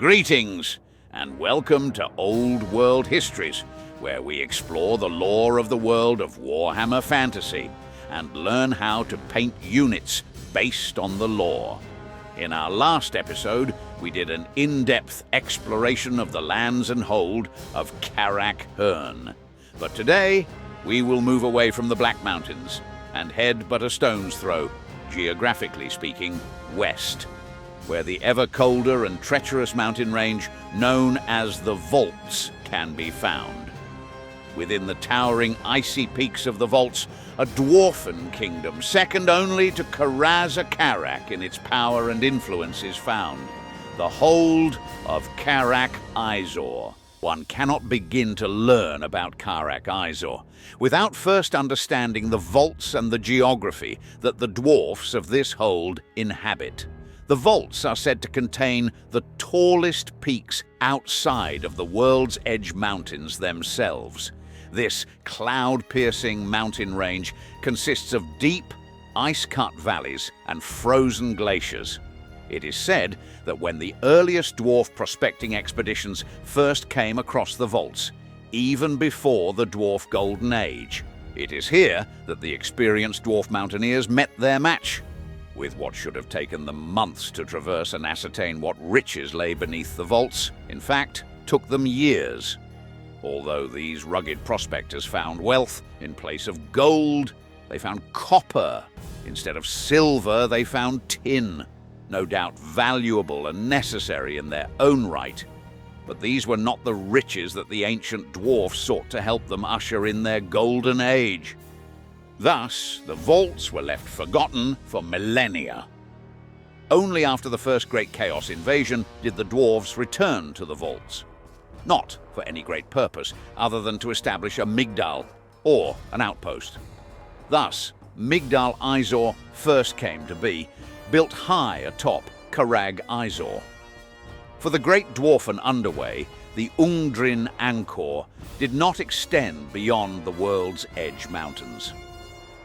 Greetings, and welcome to Old World Histories, where we explore the lore of the world of Warhammer Fantasy and learn how to paint units based on the lore. In our last episode, we did an in-depth exploration of the lands and hold of Karak Izor. But today, we will move away from the Black Mountains and head but a stone's throw, geographically speaking, west, where the ever colder and treacherous mountain range known as the Vaults can be found. Within the towering icy peaks of the Vaults, a Dwarfen kingdom second only to Karak in its power and influence is found, the hold of Karak Izor. One cannot begin to learn about Karak Izor without first understanding the vaults and the geography that the dwarfs of this hold inhabit. The vaults are said to contain the tallest peaks outside of the World's Edge Mountains themselves. This cloud-piercing mountain range consists of deep, ice-cut valleys and frozen glaciers. It is said that when the earliest dwarf prospecting expeditions first came across the vaults, even before the Dwarf Golden Age, it is here that the experienced dwarf mountaineers met their match, with what should have taken them months to traverse and ascertain what riches lay beneath the vaults. In fact, took them years. Although these rugged prospectors found wealth in place of gold, they found copper. Instead of silver, they found tin. No doubt valuable and necessary in their own right. But these were not the riches that the ancient dwarfs sought to help them usher in their golden age. Thus, the vaults were left forgotten for millennia. Only after the first Great Chaos invasion did the dwarves return to the vaults. Not for any great purpose other than to establish a Migdal, or an outpost. Thus, Migdal Izor first came to be, built high atop Karak Izor. For the great Dwarfen underway, the Ungdrin Angkor did not extend beyond the World's Edge Mountains.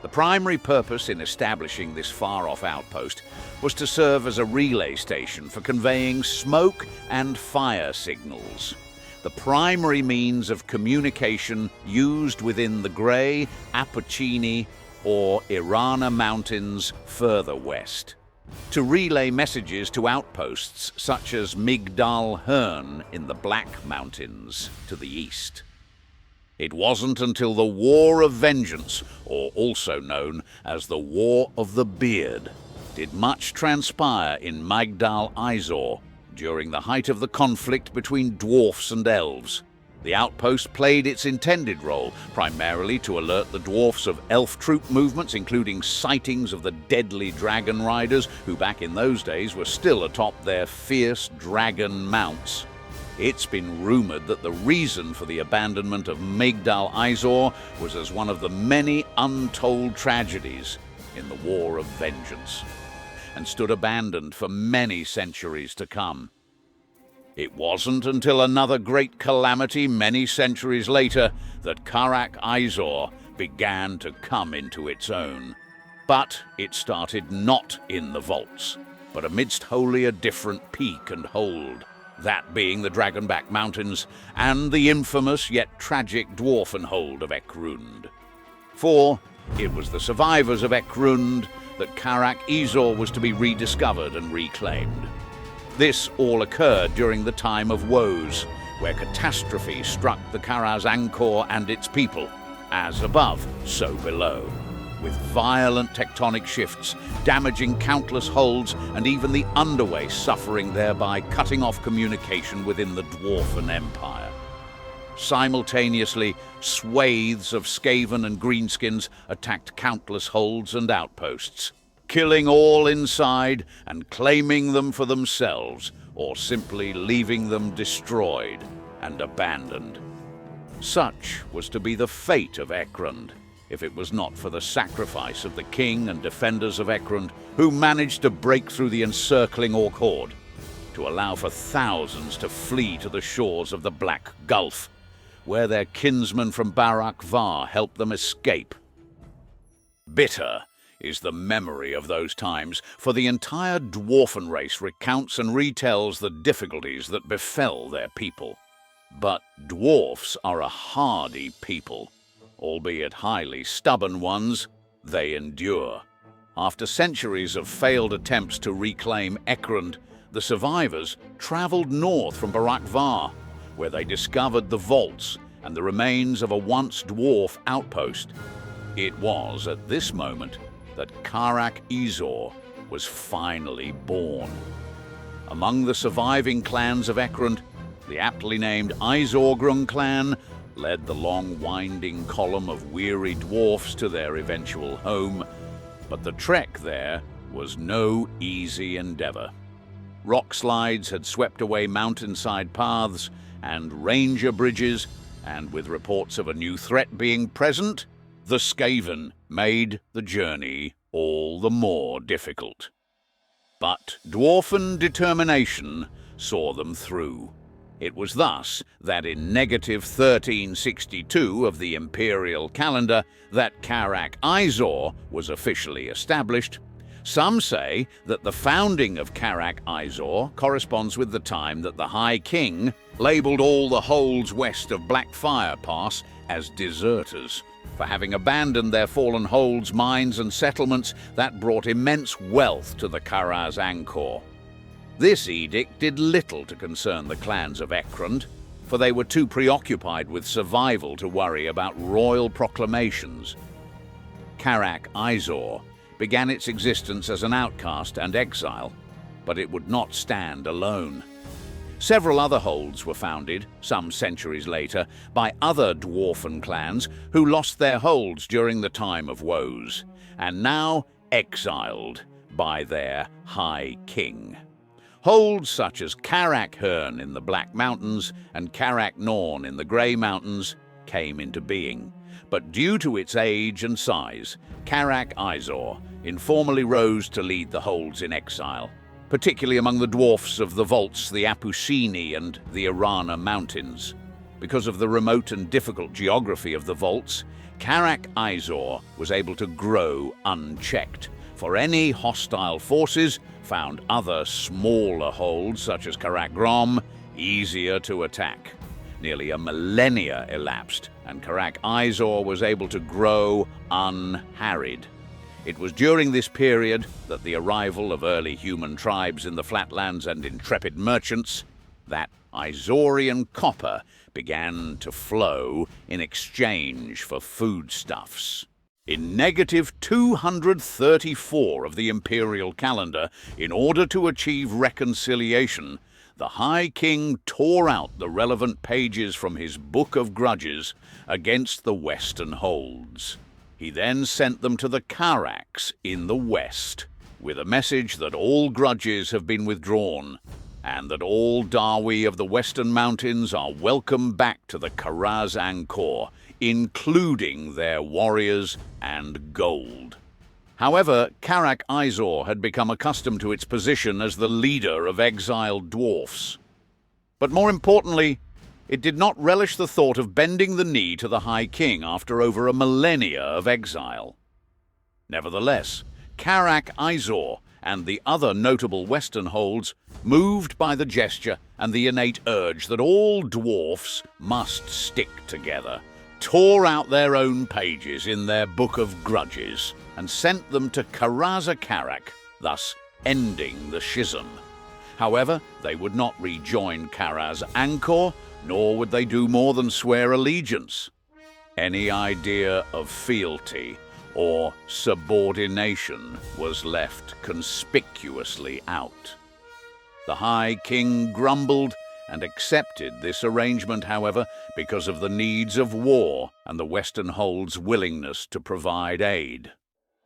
The primary purpose in establishing this far-off outpost was to serve as a relay station for conveying smoke and fire signals, the primary means of communication used within the Grey, Appuccini, or Irana Mountains further west, to relay messages to outposts such as Migdal Hern in the Black Mountains to the east. It wasn't until the War of Vengeance, or also known as the War of the Beard, did much transpire in Migdal Izor during the height of the conflict between dwarfs and elves. The outpost played its intended role, primarily to alert the dwarfs of elf troop movements, including sightings of the deadly dragon riders, who back in those days were still atop their fierce dragon mounts. It's been rumored that the reason for the abandonment of Migdal Izor was as one of the many untold tragedies in the War of Vengeance, and stood abandoned for many centuries to come. It wasn't until another great calamity many centuries later that Karak Izor began to come into its own. But it started not in the vaults, but amidst wholly a different peak and hold, that being the Dragonback Mountains and the infamous yet tragic Dwarfen hold of Ekrund. For it was the survivors of Ekrund that Karak Izor was to be rediscovered and reclaimed. This all occurred during the time of woes, where catastrophe struck the Karaz Angkor and its people, as above, so below, with violent tectonic shifts, damaging countless holds, and even the underway suffering thereby, cutting off communication within the Dwarfen Empire. Simultaneously, swathes of Skaven and Greenskins attacked countless holds and outposts, killing all inside and claiming them for themselves, or simply leaving them destroyed and abandoned. Such was to be the fate of Ekrund, if it was not for the sacrifice of the king and defenders of Ekrund, who managed to break through the encircling Orc horde, to allow for thousands to flee to the shores of the Black Gulf, where their kinsmen from Barak Var helped them escape. Bitter is the memory of those times, for the entire Dwarfen race recounts and retells the difficulties that befell their people. But dwarfs are a hardy people. Albeit highly stubborn ones, they endure. After centuries of failed attempts to reclaim Ekrund, the survivors travelled north from Barak-Var, where they discovered the vaults and the remains of a once dwarf outpost. It was at this moment that Karak Izor was finally born. Among the surviving clans of Ekrund, the aptly named Izorgrung clan led the long winding column of weary dwarfs to their eventual home, but the trek there was no easy endeavor. Rock slides had swept away mountainside paths and ranger bridges, and with reports of a new threat being present, the Skaven made the journey all the more difficult. But dwarfen determination saw them through. It was thus that in negative 1362 of the imperial calendar that Karak Izor was officially established. Some say that the founding of Karak Izor corresponds with the time that the High King labelled all the holds west of Blackfire Pass as deserters, for having abandoned their fallen holds, mines and settlements that brought immense wealth to the Karaz Angkor. This edict did little to concern the clans of Ekrund, for they were too preoccupied with survival to worry about royal proclamations. Karak Izor began its existence as an outcast and exile, but it would not stand alone. Several other holds were founded, some centuries later, by other dwarfen clans who lost their holds during the time of woes, and now exiled by their High King. Holds such as Karak Hern in the Black Mountains and Karak Norn in the Grey Mountains came into being, but due to its age and size, Karak Izor informally rose to lead the holds in exile, particularly among the dwarfs of the vaults, the Apusini and the Irana Mountains. Because of the remote and difficult geography of the vaults, Karak Izor was able to grow unchecked, for any hostile forces found other smaller holds, such as Karak Grom, easier to attack. Nearly a millennia elapsed, and Karak Izor was able to grow unharried. It was during this period that the arrival of early human tribes in the flatlands and intrepid merchants, that Izorian copper began to flow in exchange for foodstuffs. In negative 234 of the imperial calendar, in order to achieve reconciliation, the High King tore out the relevant pages from his Book of Grudges against the Western holds. He then sent them to the Karaks in the west, with a message that all grudges have been withdrawn, and that all Dawi of the Western Mountains are welcome back to the Karaz Angkor, including their warriors and gold. However, Karak Izor had become accustomed to its position as the leader of exiled dwarfs. But more importantly, it did not relish the thought of bending the knee to the High King after over a millennia of exile. Nevertheless, Karak Izor and the other notable Western holds, moved by the gesture and the innate urge that all dwarfs must stick together, tore out their own pages in their Book of Grudges and sent them to Karaza Karak, thus ending the schism. However, they would not rejoin Karaz Angkor, nor would they do more than swear allegiance. Any idea of fealty or subordination was left conspicuously out. The High King grumbled and accepted this arrangement, however, because of the needs of war and the Western hold's willingness to provide aid.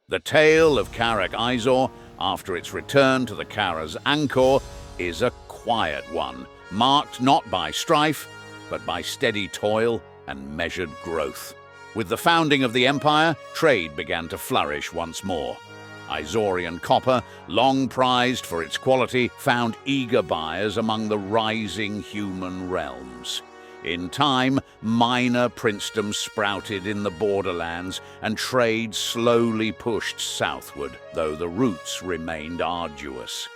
The tale of Karak Izor, after its return to the Karaz Angkor, is a quiet one, marked not by strife, but by steady toil and measured growth. With the founding of the empire, trade began to flourish once more. Izorian copper, long prized for its quality, found eager buyers among the rising human realms. In time, minor princedoms sprouted in the borderlands and trade slowly pushed southward, though the routes remained arduous.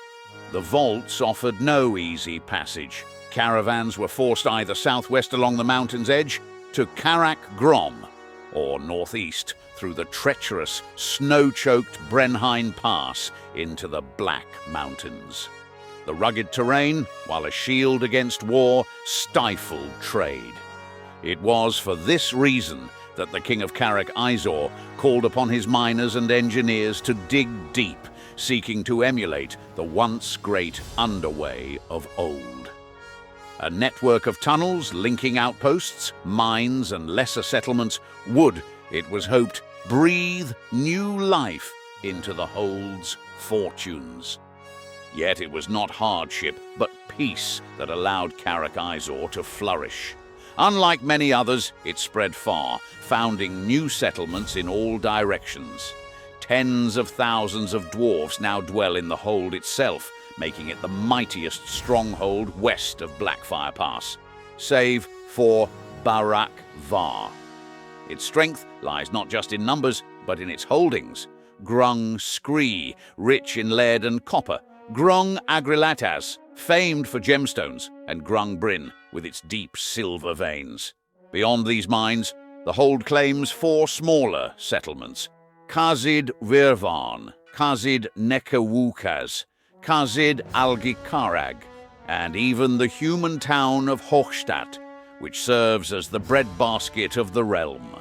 The vaults offered no easy passage. Caravans were forced either southwest along the mountain's edge to Karak Grom, or northeast through the treacherous, snow-choked Brenheim Pass into the Black Mountains. The rugged terrain, while a shield against war, stifled trade. It was for this reason that the King of Karak Izor called upon his miners and engineers to dig deep, seeking to emulate the once great underway of old. A network of tunnels linking outposts, mines and lesser settlements would, it was hoped, breathe new life into the hold's fortunes. Yet it was not hardship, but peace that allowed Karak Izor to flourish. Unlike many others, it spread far, founding new settlements in all directions. Tens of thousands of dwarfs now dwell in the hold itself, making it the mightiest stronghold west of Blackfire Pass, save for Barak Var. Its strength lies not just in numbers, but in its holdings. Grung Scree, rich in lead and copper, Grung Agrilatas, famed for gemstones, and Grung Bryn, with its deep silver veins. Beyond these mines, the hold claims 4 smaller settlements: Kazid Virvan, Kazid Nekawukas, Kazid Algikarag, and even the human town of Hochstadt, which serves as the breadbasket of the realm.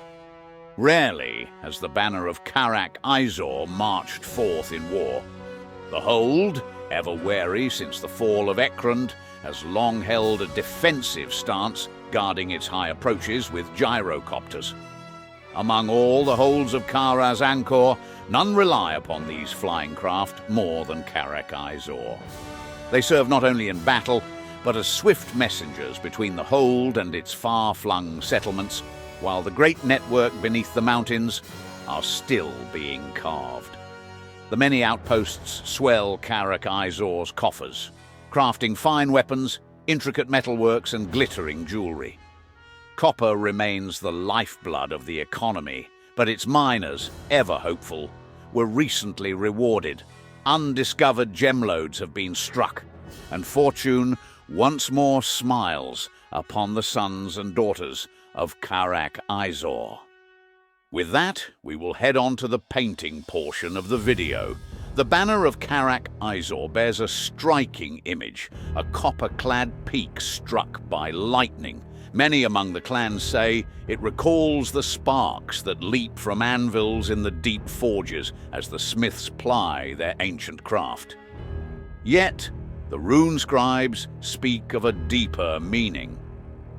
Rarely has the banner of Karak Izor marched forth in war. The hold, ever wary since the fall of Ekrund, has long held a defensive stance, guarding its high approaches with gyrocopters. Among all the holds of Karaz Angkor, none rely upon these flying craft more than Karak Izor. They serve not only in battle, but as swift messengers between the hold and its far-flung settlements, while the great network beneath the mountains are still being carved. The many outposts swell Karak Izor's coffers, crafting fine weapons, intricate metalworks and glittering jewelry. Copper remains the lifeblood of the economy, but its miners, ever hopeful, were recently rewarded. Undiscovered gemlodes have been struck, and fortune once more smiles upon the sons and daughters of Karak Izor. With that, we will head on to the painting portion of the video. The banner of Karak Izor bears a striking image, a copper-clad peak struck by lightning. Many among the clans say it recalls the sparks that leap from anvils in the deep forges as the smiths ply their ancient craft. Yet, the rune scribes speak of a deeper meaning.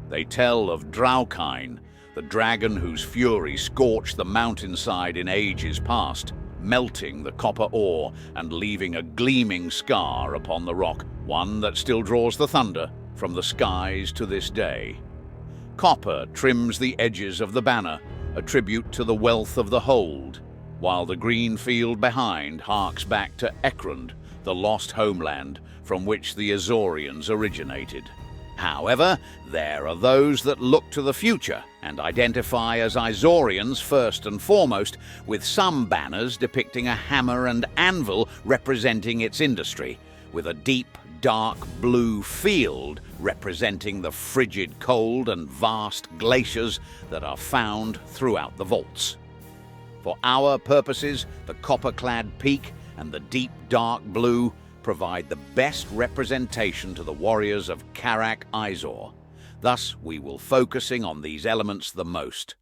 They tell of Draukine, the dragon whose fury scorched the mountainside in ages past, melting the copper ore and leaving a gleaming scar upon the rock, one that still draws the thunder from the skies to this day. Copper trims the edges of the banner, a tribute to the wealth of the hold, while the green field behind harks back to Ekrund, the lost homeland from which the Azorians originated. However, there are those that look to the future and identify as Izorians first and foremost, with some banners depicting a hammer and anvil representing its industry, with a deep, dark blue field representing the frigid cold and vast glaciers that are found throughout the vaults. For our purposes, the copper-clad peak and the deep, dark blue provide the best representation to the warriors of Karak Izor. Thus, we will focusing on these elements the most.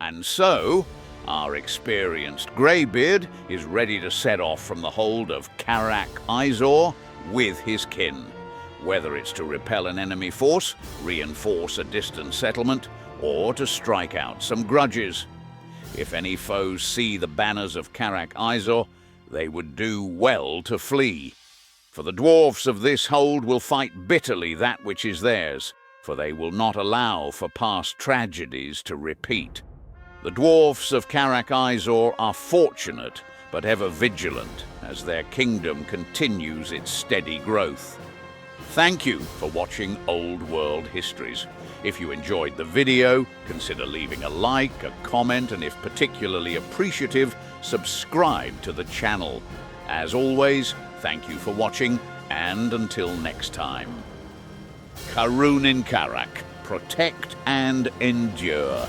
And so, our experienced greybeard is ready to set off from the hold of Karak Izor with his kin. Whether it's to repel an enemy force, reinforce a distant settlement, or to strike out some grudges. If any foes see the banners of Karak Izor, they would do well to flee. For the dwarfs of this hold will fight bitterly that which is theirs, for they will not allow for past tragedies to repeat. The dwarfs of Karak Izor are fortunate, but ever vigilant, as their kingdom continues its steady growth. Thank you for watching Old World Histories. If you enjoyed the video, consider leaving a like, a comment, and if particularly appreciative, subscribe to the channel. As always, thank you for watching, and until next time. Karunin Karak, protect and endure.